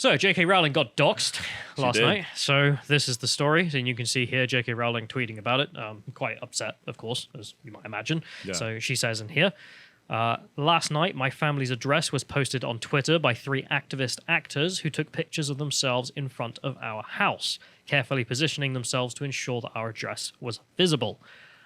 So, J.K. Rowling got doxxed last did. night. So, this is the story. And you can see here J.K. Rowling tweeting about it. Quite upset, of course, as you might imagine. Yeah. So, she says in here, last night, my family's address was posted on Twitter by 3 activist actors who took pictures of themselves in front of our house, carefully positioning themselves to ensure that our address was visible.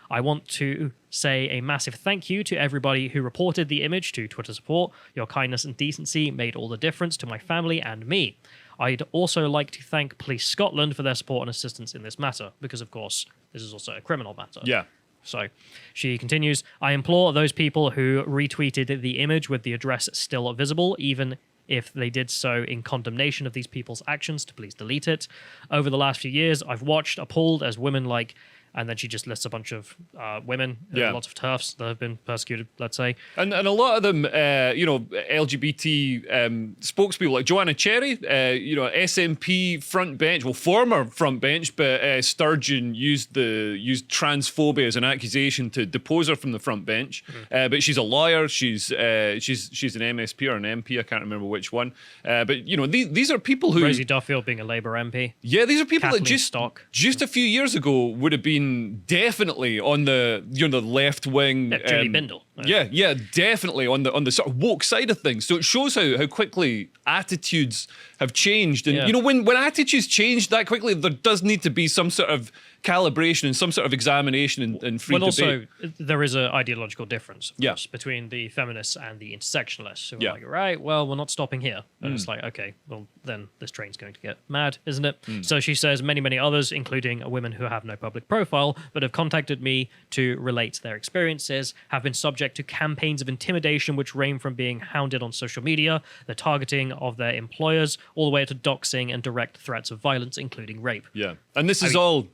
I want to say a massive thank you to everybody who reported the image to Twitter support. Your kindness and decency made all the difference to my family and me. I'd also like to thank Police Scotland for their support and assistance in this matter, because, of course, this is also a criminal matter. Yeah. So she continues, I implore those people who retweeted the image with the address still visible, even if they did so in condemnation of these people's actions, to please delete it. Over the last few years, I've watched appalled as women like... And then she just lists a bunch of women, lots of TERFs that have been persecuted, let's say. And a lot of them, LGBT spokespeople like Joanna Cherry, SNP front bench, well, former front bench, but Sturgeon used transphobia as an accusation to depose her from the front bench. Mm-hmm. But she's a lawyer. She's an MSP or an MP. I can't remember which one. But these are people who Rosie Duffield being a Labour MP. Yeah, these are people Kathleen that just a few years ago would have been definitely on the left wing. Julie Bindel. Yeah, definitely on the sort of woke side of things. So it shows how quickly attitudes have changed. And when attitudes change that quickly, there does need to be some sort of calibration and some sort of examination and free debate. Also, there is an ideological difference, of course, Yeah. between the feminists and the intersectionalists who are Yeah. like, right, well, we're not stopping here. And it's like, okay, well, then this train's going to get mad, isn't it? So she says many, many others, including women who have no public profile, but have contacted me to relate their experiences, have been subject to campaigns of intimidation, which range from being hounded on social media, the targeting of their employers, all the way to doxing and direct threats of violence, including rape. Yeah, and this is all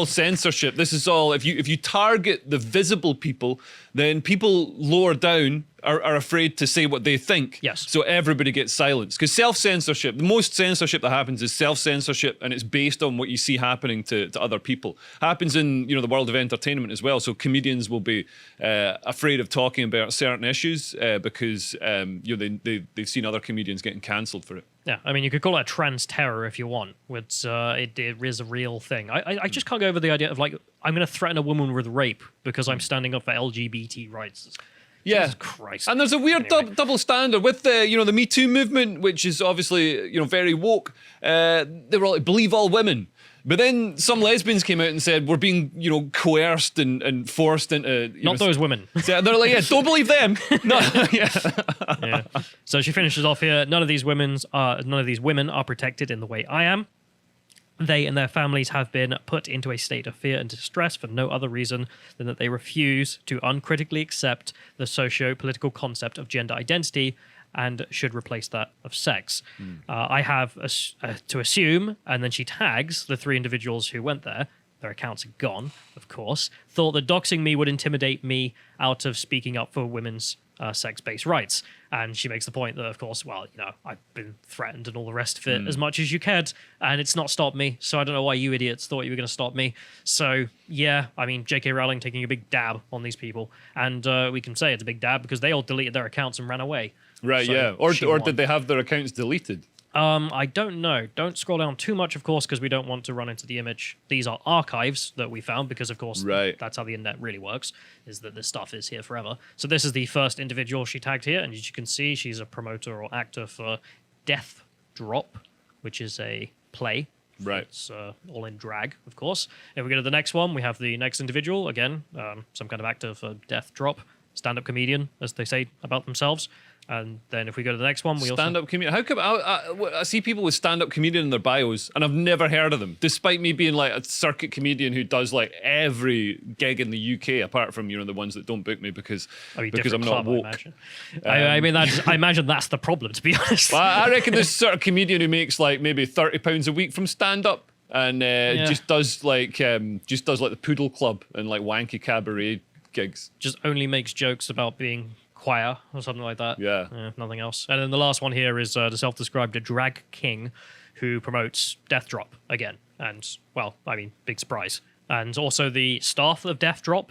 censorship. This is all if you target the visible people, then people lower down are afraid to say what they think. Yes. So everybody gets silenced. Because self-censorship, the most censorship that happens is self-censorship, and it's based on what you see happening to other people. Happens in the world of entertainment as well. So comedians will be afraid of talking about certain issues because they've seen other comedians getting cancelled for it. Yeah, I mean, you could call it a trans terror if you want. It is a real thing. I just can't go over the idea of, like, I'm going to threaten a woman with rape because I'm standing up for LGBT rights. Yeah, Jesus Christ. And there's a weird double standard with the Me Too movement, which is obviously very woke. They were like, believe all women. But then some lesbians came out and said we're being, coerced and forced into Not those women. So they're like, yeah, don't believe them. No, Yeah. So she finishes off here. None of these women are protected in the way I am. They and their families have been put into a state of fear and distress for no other reason than that they refuse to uncritically accept the socio-political concept of gender identity and should replace that of sex. I have to assume, and then she tags the 3 individuals who went there. Their accounts are gone, of course. Thought that doxing me would intimidate me out of speaking up for women's sex-based rights. And she makes the point that, of course, well, I've been threatened and all the rest of it as much as you cared, and it's not stopped me. So I don't know why you idiots thought you were going to stop me. So, yeah, I mean, J.K. Rowling taking a big dab on these people. And we can say it's a big dab because they all deleted their accounts and ran away. Right, So yeah. Or did they have their accounts deleted? I don't know. Don't scroll down too much, of course, because we don't want to run into the image. These are archives that we found because, of course, that's how the internet really works, is that this stuff is here forever. So this is the first individual she tagged here, and as you can see, she's a promoter or actor for Death Drop, which is a play. Right. It's all in drag, of course. If we go to the next one, we have the next individual, again, some kind of actor for Death Drop, stand-up comedian, as they say about themselves. And then if we go to the next one, we stand-up comedian. How come I see people with stand-up comedian in their bios, and I've never heard of them, despite me being like a circuit comedian who does like every gig in the UK, apart from the ones that don't book me because I'm not woke. I imagine that's the problem, to be honest. Well, I reckon this sort of comedian who makes like maybe £30 a week from stand-up and just does like the Poodle Club and like wanky cabaret gigs. Just only makes jokes about being choir or something like that. Yeah. Nothing else. And then the last one here is the self-described drag king who promotes Death Drop again. And, well, I mean, big surprise. And also the staff of Death Drop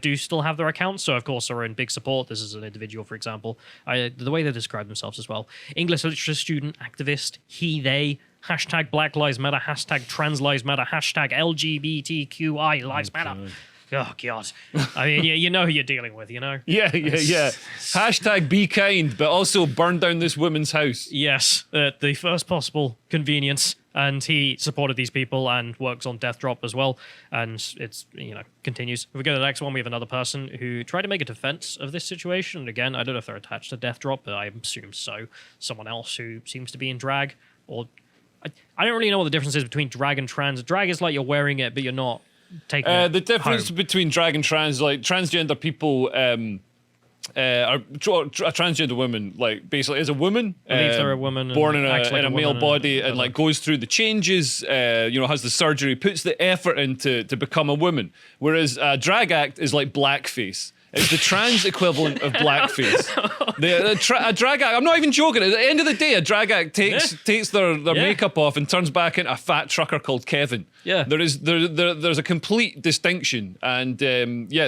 do still have their accounts, so of course are in big support. This is an individual, for example. The way they describe themselves as well: English literature student, activist, he, they, hashtag Black Lives Matter, hashtag Trans Lives Matter, hashtag LGBTQI Lives Matter. Oh God! I mean, you know who you're dealing with, you know. Yeah. Hashtag be kind, but also burn down this woman's house. Yes, at the first possible convenience. And he supported these people and works on Death Drop as well. And it's, continues. If we go to the next one, we have another person who tried to make a defense of this situation. And again, I don't know if they're attached to Death Drop, but I assume so. Someone else who seems to be in drag. Or I don't really know what the difference is between drag and trans. Drag is like you're wearing it, but you're not taking it The difference home. between drag and trans, like transgender people... a transgender woman, like basically is a woman, Believes they're a woman born and in acts like a a male woman body, and like goes through the changes, has the surgery, puts the effort into to become a woman. Whereas a drag act is like blackface. It's the trans equivalent of blackface. A drag act, I'm not even joking. At the end of the day, a drag act takes their makeup off and turns back into a fat trucker called Kevin. Yeah. There's a complete distinction, and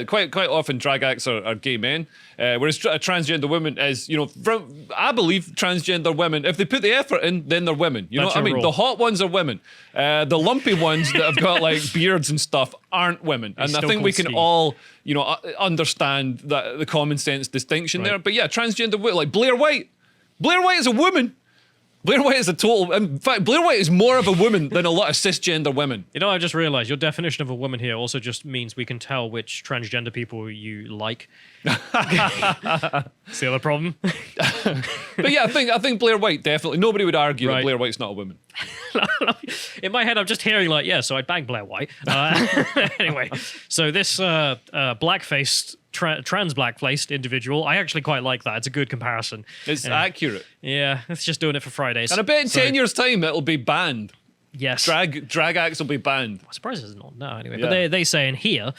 quite often drag acts are gay men, whereas a transgender woman is, I believe transgender women, if they put the effort in, then they're women. You know That's what I mean? your The rule. hot ones are women. The lumpy ones that have got like beards and stuff aren't women, and I still think we called can Steve. all understand that the common sense distinction there. But yeah, transgender, like Blair White. Blair White is a woman. Blair White is a total... In fact, Blair White is more of a woman than a lot of cisgender women. I just realized your definition of a woman here also just means we can tell which transgender people you like. It's the other problem. But yeah, I think Blair White definitely... Nobody would argue that Right. Blair White's not a woman. In my head, I'm just hearing so I'd bang Blair White. Anyway, so this black-faced, trans black-faced individual, I actually quite like that. It's a good comparison. It's accurate. Yeah, it's just doing it for Fridays. And I bet in 10 years' time, it'll be banned. Yes. Drag acts will be banned. I'm surprised it's not now anyway. Yeah. But they say in here,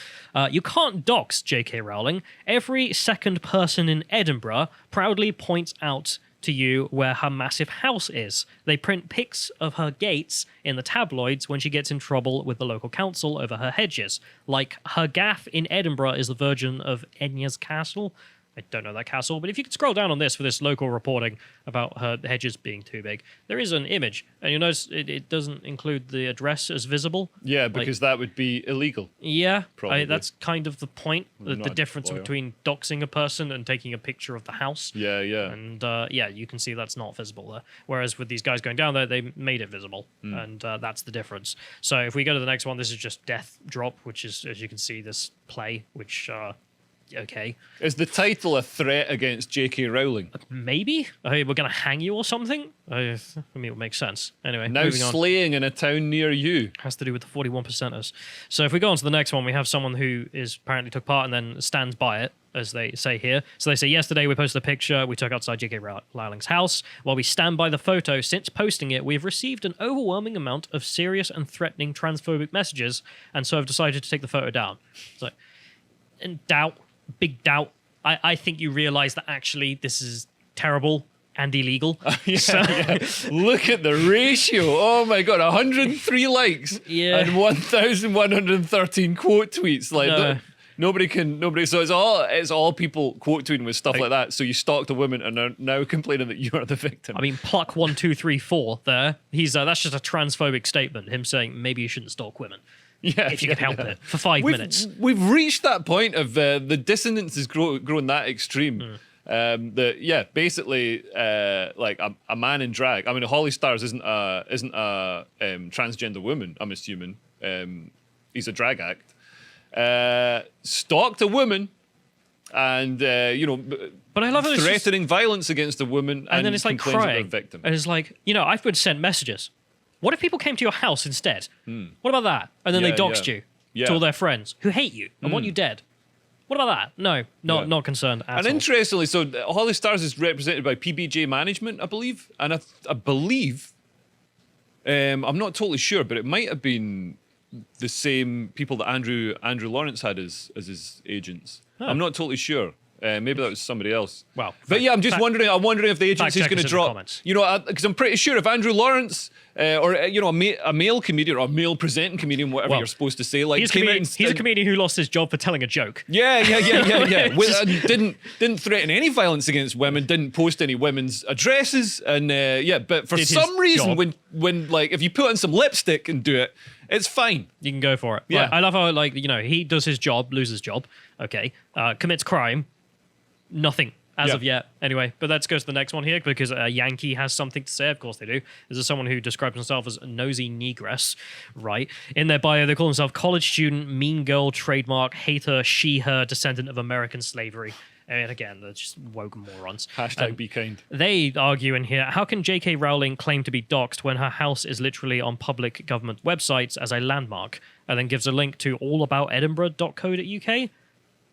you can't dox J.K. Rowling. Every second person in Edinburgh proudly points out to you where her massive house is. They print pics of her gates in the tabloids when she gets in trouble with the local council over her hedges. Like, her gaff in Edinburgh is the version of Enya's castle. I don't know that castle, but if you could scroll down on this for this local reporting about her hedges being too big, there is an image, and you'll notice it doesn't include the address as visible. Yeah, because that would be illegal. Yeah, Probably. That's kind of the point, the not a difference lawyer. between doxing a person and taking a picture of the house. Yeah. And you can see that's not visible there. Whereas with these guys going down there, they made it visible, and that's the difference. So if we go to the next one, this is just Death Drop, which is, as you can see, this play, which... okay. Is the title a threat against J.K. Rowling? Maybe? We're going to hang you or something? I mean, it would make sense. Anyway, Now moving on. slaying in a town near you. Has to do with the 41%ers. So if we go on to the next one, we have someone who is apparently took part and then stands by it, as they say here. So they say, yesterday we posted a picture we took outside J.K. Rowling's house. While we stand by the photo, since posting it, we've received an overwhelming amount of serious and threatening transphobic messages, and so I've decided to take the photo down. So, and big doubt. I think you realize that actually this is terrible and illegal. Yeah. Look at the ratio. Oh my god, 103 likes Yeah. and 1,113 quote tweets. Like No. nobody. So it's all people quote tweeting with stuff like that. So you stalked a woman and are now complaining that you are the victim. I mean, pluck 1, 2, 3, 4 there. He's that's just a transphobic statement. Him saying maybe you shouldn't stalk women. Yeah, If you can help it for 5 minutes. We've reached that point of the dissonance is grown that extreme. Basically, like a man in drag. I mean, Holly Stars isn't a transgender woman. I'm assuming he's a drag act. Stalked a woman, and But I love it. threatening violence against a woman, And then it's like complains that they're crying. a victim. And it's like, I've been sent messages. What if people came to your house instead? What about that? And then Yeah, they doxed yeah. you Yeah. to all their friends who hate you and want you dead. What about that? No, not concerned at And all. interestingly, so Holly Stars is represented by PBJ Management, I believe, and I believe, I'm not totally sure, but it might have been the same people that Andrew Lawrence had as his agents. I'm not totally sure. Maybe that was somebody else. Well, but yeah, I'm just wondering. I'm wondering if the agency's check going us to in the drop. comments. You know, because I'm pretty sure if Andrew Lawrence or a male comedian or a male presenting comedian, whatever Well, you're supposed to say, like he's came out and a comedian who lost his job for telling a joke. Yeah. Didn't threaten any violence against women. Didn't post any women's addresses, and but for Did his some reason, job. when like if you put on some lipstick and do it, it's fine. You can go for it. Yeah. Like, I love how, like, you know, he does his job, loses job, okay, commits crime, nothing as Yeah. of yet. Anyway, but let's go to the next one here because Yankee has something to say. Of course they do. This is someone who describes himself as a nosy negress, right? In their bio, they call themselves college student, mean girl, trademark, hater, she, her, descendant of American slavery. And again, they're just woke morons. Hashtag be kind. They argue in here, how can J.K. Rowling claim to be doxxed when her house is literally on public government websites as a landmark? And then gives a link to allaboutedinburgh.co.uk,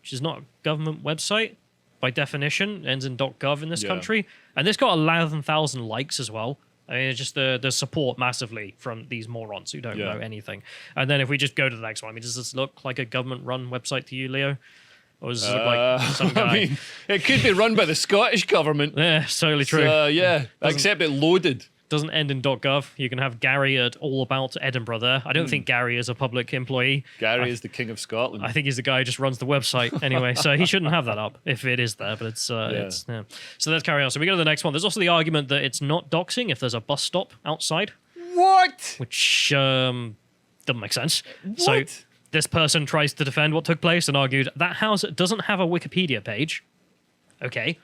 which is not a government website by definition, ends in .gov in this Yeah. country. And this got 11,000 likes as well. I mean, it's just the support massively from these morons who don't Yeah. know anything. And then if we just go to the next one, I mean, does this look like a government-run website to you, Leo? Or does this look like some guy? I mean, it could be run by the Scottish government. Yeah, it's totally true. Yeah, except it loaded. Doesn't end in .gov. You can have Gary at All About Edinburgh there. I don't think Gary is a public employee. Gary is the king of Scotland. I think he's the guy who just runs the website anyway, so he shouldn't have that up if it is there, but it's yeah. So let's carry on. So we go to the next one. There's also the argument that it's not doxing if there's a bus stop outside, What? which doesn't make sense. So What? this person tries to defend what took place and argued that house doesn't have a Wikipedia page. Okay.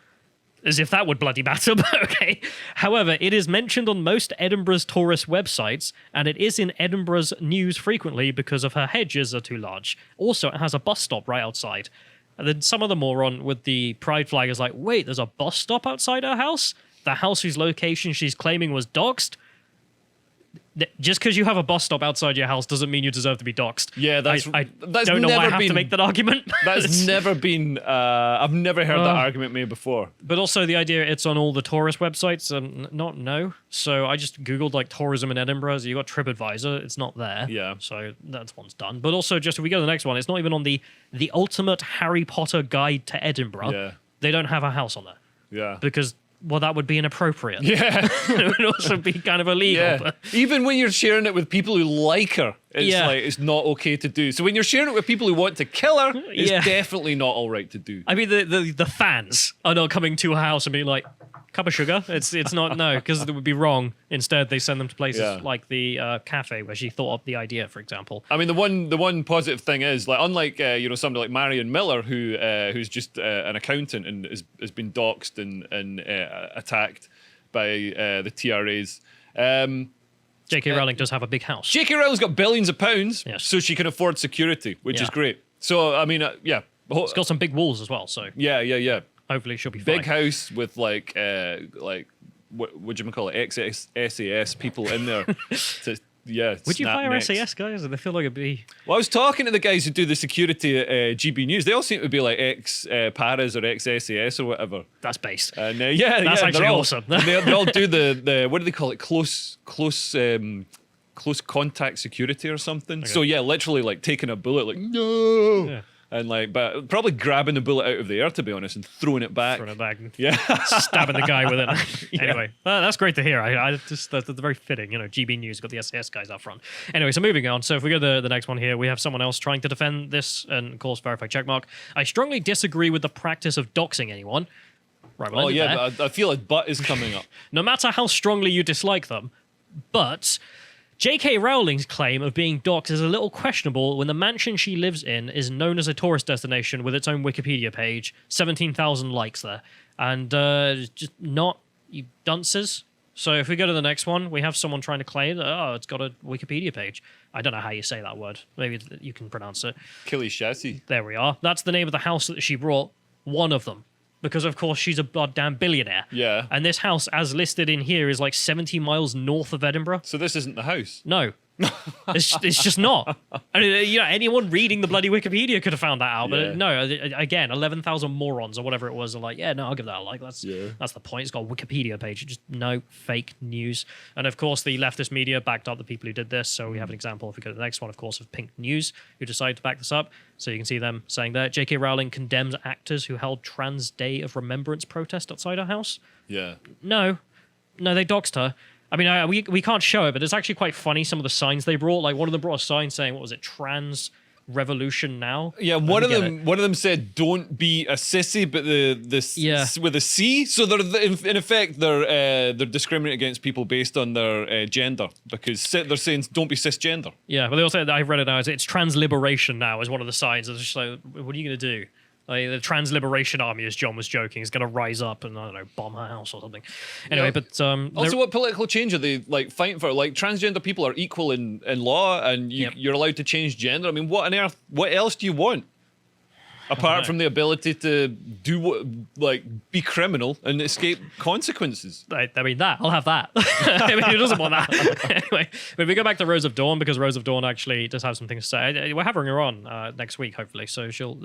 As if that would bloody matter, but okay. However, it is mentioned on most Edinburgh's tourist websites, and it is in Edinburgh's news frequently because of her hedges are too large. Also, it has a bus stop right outside. And then some of the moron with the pride flag is like, wait, there's a bus stop outside her house? The house whose location she's claiming was doxed? Just because you have a bus stop outside your house doesn't mean you deserve to be doxed. Yeah, that's I that's don't know why I never have to been- make that argument. That's never been. I've never heard that argument made before. But also the idea it's on all the tourist websites, no. So I just Googled like tourism in Edinburgh. So you got TripAdvisor, it's not there. Yeah. So that's one's done. But also just if we go to the next one, it's not even on the ultimate Harry Potter guide to Edinburgh. Yeah. They don't have a house on there. Yeah. Because well, that would be inappropriate. Yeah. It would also be kind of illegal. Yeah. But Even when you're sharing it with people who like her, it's Yeah. like it's not okay to do. So when you're sharing it with people who want to kill her, it's Yeah. definitely not all right to do. I mean the fans are not coming to her house and being like, cup of sugar. It's not, no, because it would be wrong. Instead, they send them to places Yeah. like the cafe where she thought up the idea, for example. I mean, the one positive thing is, like, unlike somebody like Marion Miller, who's just an accountant and has been doxxed and attacked by the TRAs. J.K. Rowling does have a big house. J.K. Rowling's got billions of pounds, Yes. so she can afford security, which is Yeah. great. So I mean, yeah, It's got some big walls as well, so yeah. hopefully she'll be Big fine. house with like what would you call it? SAS people in there. Would you snap hire necks. SAS guys? I feel like it'd be... Well, I was talking to the guys who do the security at GB News. They all seem to be like ex-Paras or ex-SAS or whatever. That's based. And That's they're actually all, awesome. they all do the what do they call it? Close contact security or something. So yeah, literally like taking a bullet, like no, Yeah. and like but probably grabbing the bullet out of the air, to be honest, and throwing it back. Throwing it back. Yeah. Stabbing the guy with it. Anyway, that's great to hear. I just that's very fitting. You know, GB News got the SAS guys up front. Anyway, so moving on. So if we go to the next one here, we have someone else trying to defend this, and of course, verify checkmark. I strongly disagree with the practice of doxing anyone. Right. Well, Oh yeah, but I feel a butt is coming up. no matter how strongly you dislike them. But J.K. Rowling's claim of being doxxed is a little questionable when the mansion she lives in is known as a tourist destination with its own Wikipedia page, 17,000 likes there, and just not, you dunces. So if we go to the next one, we have someone trying to claim that, oh, it's got a Wikipedia page. I don't know how you say that word. Maybe you can pronounce it. Killy chassis. There we are. That's the name of the house that she brought. One of them. Because, of course, she's a goddamn billionaire. Yeah. And this house, as listed in here, is like 70 miles north of Edinburgh. So this isn't the house. No. It's just not. I mean, you know, anyone reading the bloody Wikipedia could have found that out, Yeah. but no. Again, 11,000 morons or whatever it was are like, yeah, no, I'll give that a like. That's the point. It's got a Wikipedia page. Just no fake news. And of course, the leftist media backed up the people who did this. So we have an example. If we go to the next one, of course, of Pink News, who decided to back this up. So you can see them saying that J.K. Rowling condemns actors who held Trans Day of Remembrance protest outside her house. Yeah. No, they doxed her. I mean, we can't show it, but it's actually quite funny, some of the signs they brought. Like, one of them brought a sign saying, what was it, Trans Revolution Now? Yeah, one of them said, "Don't be a sissy," but with a C. So they're in effect they're discriminating against people based on their gender, because they're saying don't be cisgender. Yeah, but they also, I've read it now, it's Trans Liberation Now is one of the signs. It's just like, what are you going to do? Like, the Trans Liberation Army, as John was joking, is going to rise up and, I don't know, bomb her house or something. Anyway, but... also, what political change are they, like, fighting for? Like, transgender people are equal in law, and you're allowed to change gender. I mean, what on earth... What else do you want? Apart from the ability to be criminal and escape consequences. I mean, I'll have that. I mean, who doesn't want that? Anyway, but if we go back to Rose of Dawn, because Rose of Dawn actually does have some things to say. We're having her on next week, hopefully, so she'll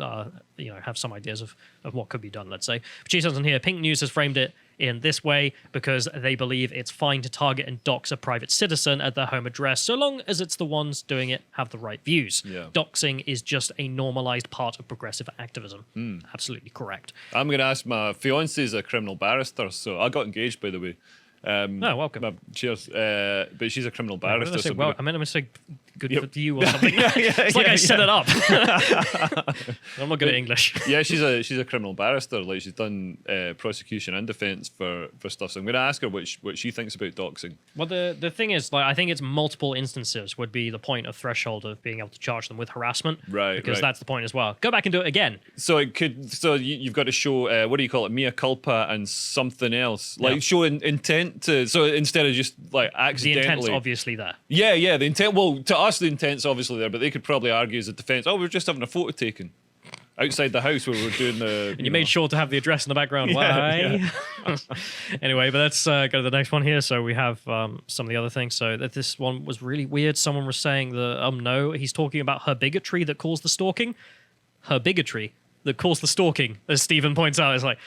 have some ideas of what could be done, let's say. But she says in here, Pink News has framed it in this way because they believe it's fine to target and dox a private citizen at their home address, so long as it's the ones doing it have the right views. Yeah. Doxing is just a normalized part of progressive activism. Absolutely correct. I'm going to ask, my fiance is a criminal barrister, so I got engaged, by the way. Welcome. Cheers. But she's a criminal barrister. I meant to say good for you or something. It's like I set it up. I'm not good at English. Yeah, she's a criminal barrister. Like, she's done prosecution and defense for stuff. So I'm going to ask her what she thinks about doxing. Well, the thing is, like, I think it's multiple instances would be the point of threshold of being able to charge them with harassment. Right. Because that's the point as well. Go back and do it again. So you've got to show what do you call it, mea culpa and something else. Like, show intent to, so instead of just like accidentally. The intent's obviously there. Yeah, the intent. Well, to us the intent's obviously there, but they could probably argue as a defense. Oh, we were just having a photo taken outside the house where we were doing the. And you made sure to have the address in the background. Why? Yeah. Anyway, but let's go to the next one here. So we have some of the other things. So that this one was really weird. Someone was saying that no, he's talking about her bigotry that caused the stalking. Her bigotry that caused the stalking, as Stephen points out, is like,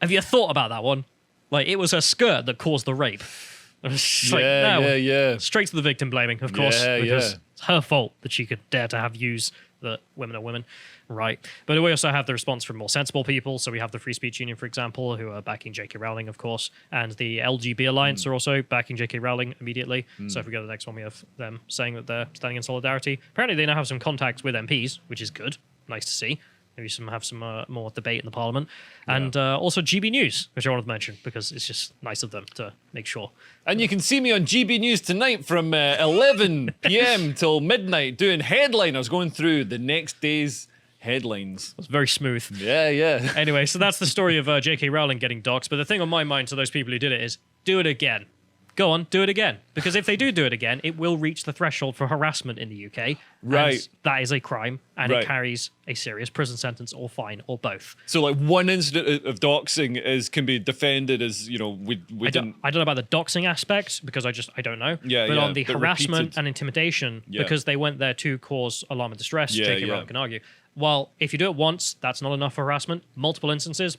have you thought about that one? Like, it was her skirt that caused the rape. Yeah. Straight to the victim blaming, of course, because it's her fault that she could dare to have views that women are women, right? But we also have the response from more sensible people. So we have the Free Speech Union, for example, who are backing J.K. Rowling, of course, and the LGB Alliance are also backing J.K. Rowling immediately. So if we go to the next one, we have them saying that they're standing in solidarity. Apparently, they now have some contacts with MPs, which is good. Nice to see. Maybe have some more debate in the Parliament. And also GB News, which I wanted to mention, because it's just nice of them to make sure. And you can see me on GB News tonight from 11 p.m. till midnight doing headliners, going through the next day's headlines. It was very smooth. Yeah. Anyway, so that's the story of J.K. Rowling getting doxxed. But the thing on my mind to those people who did it is, do it again. Go on, do it again. Because if they do it again, it will reach the threshold for harassment in the UK. Right. And that is a crime, and it carries a serious prison sentence or fine or both. So, like, one incident of doxing can be defended as, we didn't... I don't know about the doxing aspect, because I don't know. But on the harassment and intimidation, because they went there to cause alarm and distress, J.K. Rowling can argue. Well, if you do it once, that's not enough for harassment. Multiple instances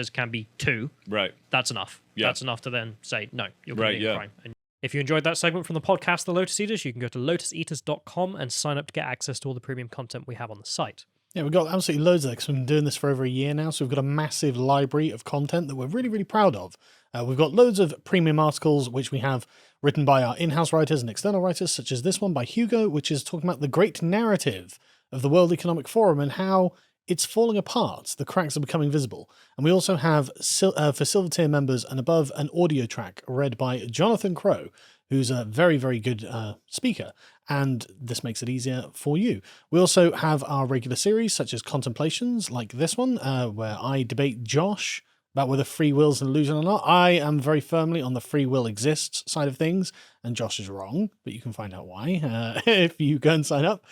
can be 2. Right. That's enough. Yeah. That's enough to then say, no, you're committing a crime. And if you enjoyed that segment from the podcast, The Lotus Eaters, you can go to lotuseaters.com and sign up to get access to all the premium content we have on the site. Yeah, we've got absolutely loads of that because we've been doing this for over a year now. So we've got a massive library of content that we're really, really proud of. We've got loads of premium articles, which we have written by our in-house writers and external writers, such as this one by Hugo, which is talking about the great narrative of the World Economic Forum and how it's falling apart. The cracks are becoming visible. And we also have, for silver tier members and above, an audio track read by Jonathan Crow, who's a very, very good speaker. And this makes it easier for you. We also have our regular series, such as Contemplations, like this one, where I debate Josh about whether free will's an illusion or not. I am very firmly on the free will exists side of things, and Josh is wrong, but you can find out why if you go and sign up.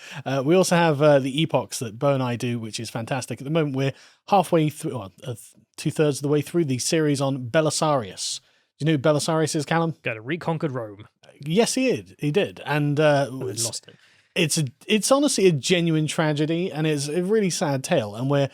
We also have the epochs that Bo and I do, which is fantastic. At the moment, we're halfway through, or 2/3 of the way through the series on Belisarius. Do you know who Belisarius is, Callum? Go to Reconquered Rome. Yes, he did. He did, and We lost it. it's honestly a genuine tragedy, and it's a really sad tale. And we're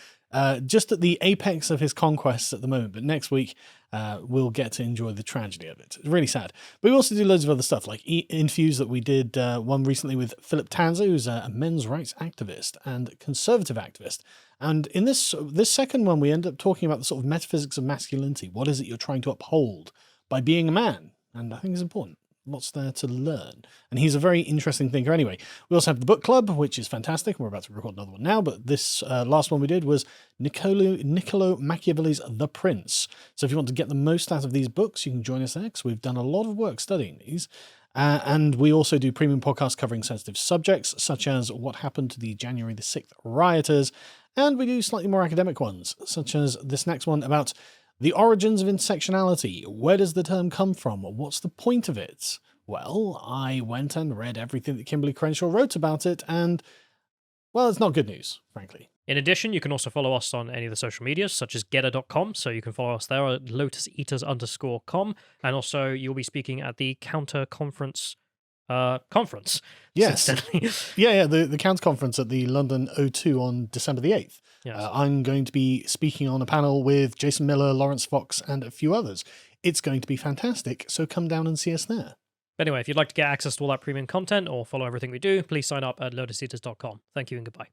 just at the apex of his conquests at the moment. But next week, we'll get to enjoy the tragedy of it. It's really sad. But we also do loads of other stuff, like interviews that we did one recently with Philip Tanzer, who's a men's rights activist and conservative activist. And in this second one, we end up talking about the sort of metaphysics of masculinity. What is it you're trying to uphold by being a man? And I think it's important. Lots there to learn. And he's a very interesting thinker anyway. We also have the book club, which is fantastic. We're about to record another one now, but this last one we did was Niccolo Machiavelli's The Prince. So if you want to get the most out of these books, you can join us there, because we've done a lot of work studying these. And we also do premium podcasts covering sensitive subjects, such as what happened to the January the 6th rioters. And we do slightly more academic ones, such as this next one about the origins of intersectionality. Where does the term come from? What's the point of it? Well, I went and read everything that Kimberly Crenshaw wrote about it, and, well, it's not good news, frankly. In addition, you can also follow us on any of the social medias, such as Getter.com, so you can follow us there at lotuseaters_com, and also you'll be speaking at the Counter Conference conference. Yes. Yeah, the Counter Conference at the London O2 on December the 8th. Yes. I'm going to be speaking on a panel with Jason Miller, Lawrence Fox, and a few others. It's going to be fantastic, so come down and see us there. Anyway, if you'd like to get access to all that premium content or follow everything we do, please sign up at lotuseaters.com. Thank you and goodbye.